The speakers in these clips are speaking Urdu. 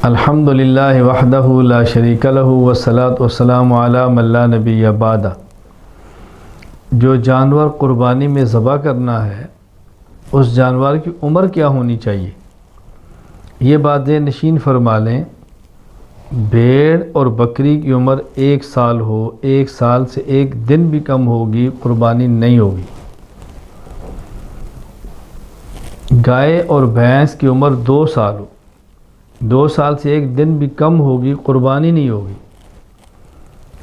الحمدللہ وحدہ لا شریک لہ والصلاۃ والسلام علی من لا نبی بعدہ۔ جو جانور قربانی میں ذبح کرنا ہے اس جانور کی عمر کیا ہونی چاہیے، یہ بات ذہن نشین فرما لیں۔ بھیڑ اور بکری کی عمر 1 سال ہو، 1 سال سے 1 دن بھی کم ہوگی قربانی نہیں ہوگی۔ گائے اور بھینس کی عمر 2 سال ہو، 2 سال سے 1 دن بھی کم ہوگی قربانی نہیں ہوگی۔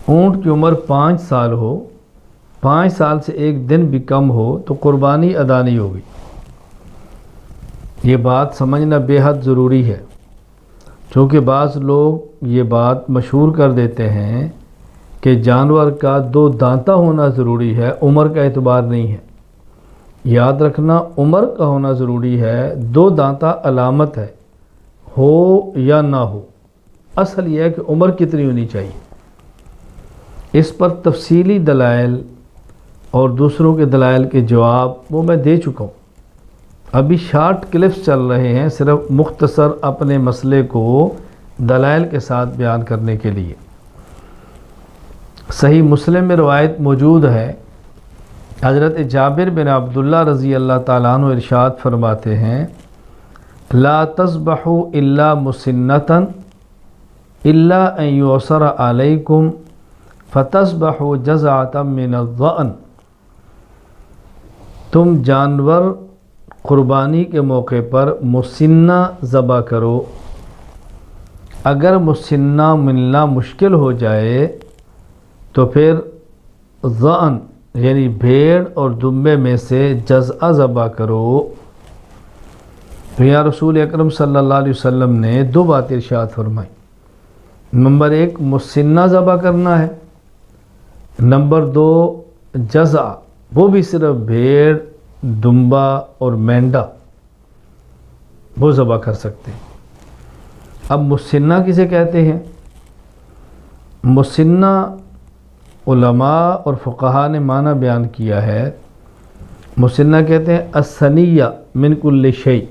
اونٹ کی عمر 5 سال ہو، 5 سال سے 1 دن بھی کم ہو تو قربانی ادا نہیں ہوگی۔ یہ بات سمجھنا بے حد ضروری ہے، چونکہ بعض لوگ یہ بات مشہور کر دیتے ہیں کہ جانور کا 2 دانتہ ہونا ضروری ہے، عمر کا اعتبار نہیں ہے۔ یاد رکھنا عمر کا ہونا ضروری ہے، 2 دانتہ علامت ہے، ہو یا نہ ہو، اصل یہ ہے کہ عمر کتنی ہونی چاہیے۔ اس پر تفصیلی دلائل اور دوسروں کے دلائل کے جواب وہ میں دے چکا ہوں۔ ابھی شارٹ کلپس چل رہے ہیں صرف مختصر اپنے مسئلے کو دلائل کے ساتھ بیان کرنے کے لیے۔ صحیح مسلم میں روایت موجود ہے، حضرت جابر بن عبداللہ رضی اللہ تعالیٰ عنہ ارشاد فرماتے ہیں، لا تذبحوا الا مسنۃ الا ان یعصر علیکم فتذبحوا جزعۃ من الضأن۔ تم جانور قربانی کے موقع پر مسنہ ذبح کرو، اگر مسنہ ملنا مشکل ہو جائے تو پھر ضأن یعنی بھیڑ اور دمبے میں سے جزع ذبح کرو۔ تو یا رسول اکرم صلی اللہ علیہ وسلم نے 2 باتیں ارشاد فرمائی۔ نمبر 1 مسنہ ذبح کرنا ہے، نمبر 2 جزع، وہ بھی صرف بھیڑ، دمبا اور مینڈا وہ ذبح کر سکتے ہیں۔ اب مسنہ کسے کہتے ہیں؟ مسنہ علماء اور فقہاء نے معنی بیان کیا ہے، مسنہ کہتے ہیں الثنیہ من کل شیء،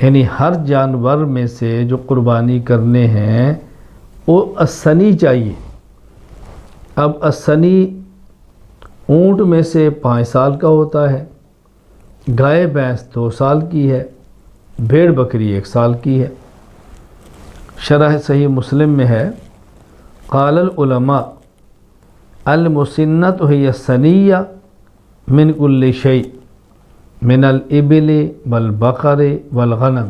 یعنی ہر جانور میں سے جو قربانی کرنے ہیں وہ الثنی چاہیے۔ اب الثنی اونٹ میں سے 5 سال کا ہوتا ہے، گائے بھینس 2 سال کی ہے، بھیڑ بکری 1 سال کی ہے۔ شرح صحیح مسلم میں ہے، قال العلماء المسنۃ ہی الثنیہ من کل شیء من الابل والبقر والغنم۔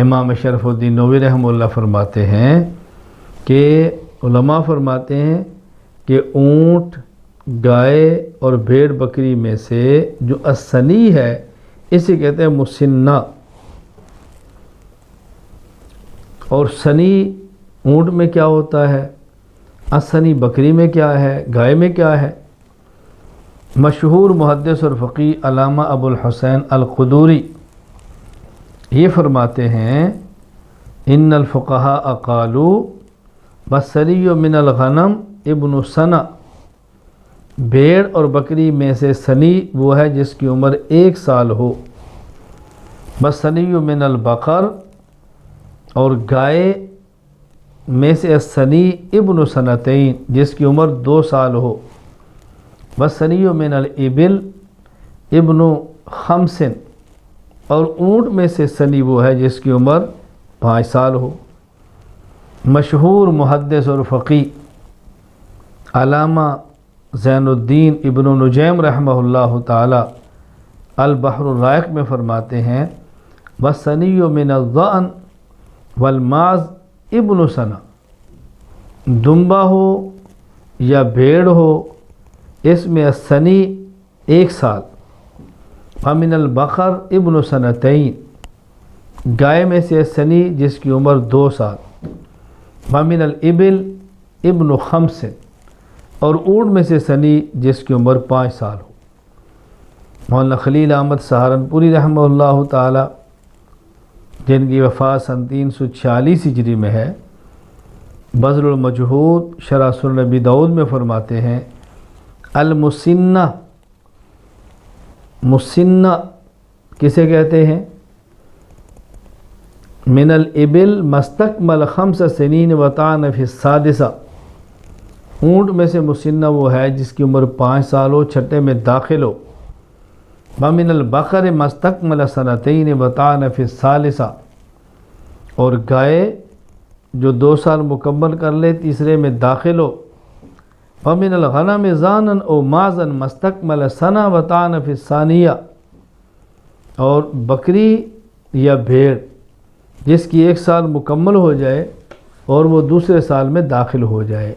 امام شرف الدین نووی رحمہ اللہ فرماتے ہیں کہ علماء فرماتے ہیں کہ اونٹ، گائے اور بھیڑ بکری میں سے جو الثنی ہے اسے کہتے ہیں مسنہ۔ اور ثنی اونٹ میں کیا ہوتا ہے، الثنی بکری میں کیا ہے، گائے میں کیا ہے؟ مشہور محدث اور فقیہ علامہ ابو الحسین القدوری یہ فرماتے ہیں، ان الفقہاء قالوا والثنی من الغنم ابن سنہ، بھیڑ اور بکری میں سے ثنی وہ ہے جس کی عمر 1 سال ہو، والثنی من البقر، اور گائے میں سے الثنی ابن سنتین جس کی عمر 2 سال ہو، والثنی من الابل ابن 5، اور اونٹ میں سے ثنی وہ ہے جس کی عمر 5 سال ہو۔ مشہور محدث اور فقیہ علامہ زین الدین ابن نجیم رحمہ اللہ تعالی البحر الرائق میں فرماتے ہیں، والثنی من الضأن والماعز ابن سنہ، دمبا ہو یا بھیڑ ہو اس میں الثنی 1 سال، ومن البقر ابن سنتین، گائے میں سے الثنی جس کی عمر 2 سال، ومن الابل ابن 5، اور اونٹ میں سے ثنی جس کی عمر 5 سال ہو۔ مولانا خلیل احمد سہارنپوری رحمہ اللہ تعالی جن کی وفات سن 346 ہجری میں ہے، بذل المجہود شرح سنن ابی داؤد میں فرماتے ہیں، المسنہ، مسنہ کسے کہتے ہیں؟ من الابل مستکمل 5 سنین وطعن فی السادسہ، اونٹ میں سے مسنہ وہ ہے جس کی عمر 5 سال ہو، چھٹے میں داخل ہو۔ ومن البقر مستکمل 2 وطعن فی الثالثہ، اور گائے جو 2 سال مکمل کر لے تیسرے میں داخل ہو۔ ومن الغنم ضانا او مازا مستکمل 1 وطعن فی الثانیہ، اور بکری یا بھیڑ جس کی 1 سال مکمل ہو جائے اور وہ دوسرے سال میں داخل ہو جائے۔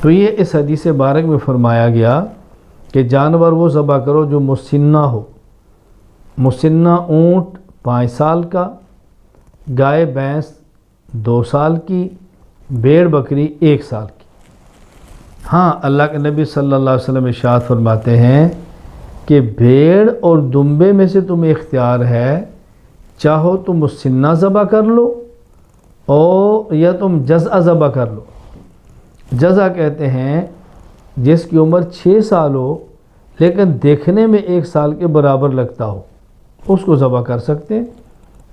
تو یہ اس حدیث بارک میں فرمایا گیا کہ جانور وہ ذبح کرو جو مسنہ ہو۔ مسنہ اونٹ 5 سال کا، گائے بھینس 2 سال کی، بھیڑ بکری 1 سال کی۔ ہاں، اللہ کے نبی صلی اللہ علیہ وسلم ارشاد فرماتے ہیں کہ بھیڑ اور دمبے میں سے تمہیں اختیار ہے، چاہو تم مسنہ ذبح کر لو اور یا تم جزع ذبح کر لو۔ جزع کہتے ہیں جس کی عمر 6 سال ہو لیکن دیکھنے میں 1 سال کے برابر لگتا ہو، اس کو ذبح کر سکتے ہیں۔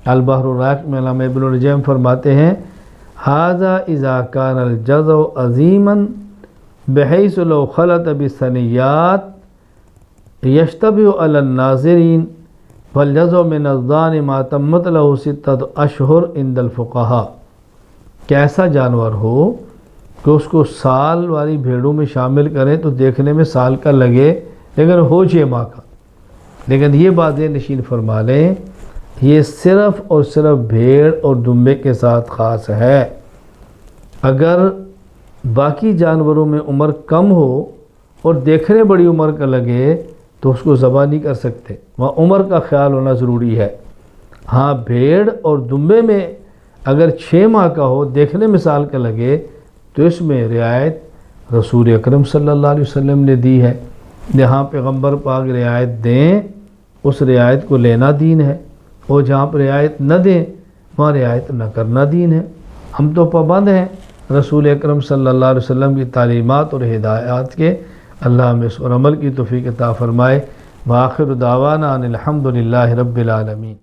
البحر الرائق میں علامہ ابن الجیم فرماتے ہیں ھذا اذا کان الجزع عظیما بحیث لو خلط بثنیات یشتبہ علی الناظرین والجزع من الضان ما تمت له 6 اشہر عند الفقہاء، کہ ایسا جانور ہو کہ اس کو سال والی بھیڑوں میں شامل کریں تو دیکھنے میں سال کا لگے لیکن ہو 6 ماہ کا۔ لیکن یہ بات نشین فرما لیں، یہ صرف اور صرف بھیڑ اور دمبے کے ساتھ خاص ہے۔ اگر باقی جانوروں میں عمر کم ہو اور دیکھنے بڑی عمر کا لگے تو اس کو ذبح نہیں کر سکتے، وہاں عمر کا خیال ہونا ضروری ہے۔ ہاں، بھیڑ اور دمبے میں اگر 6 ماہ کا ہو، دیکھنے میں سال کا لگے، تو اس میں رعایت رسول اکرم صلی اللہ علیہ وسلم نے دی ہے۔ جہاں پیغمبر پاک رعایت دیں اس رعایت کو لینا دین ہے، اور جہاں پر رعایت نہ دیں وہاں رعایت نہ کرنا دین ہے۔ ہم تو پابند ہیں رسول اکرم صلی اللہ علیہ وسلم کی تعلیمات اور ہدایات کے۔ اللہ ہمیں اس پر عمل کی توفیق عطا فرمائے۔ وآخر دعوانا ان الحمد للہ رب العالمین۔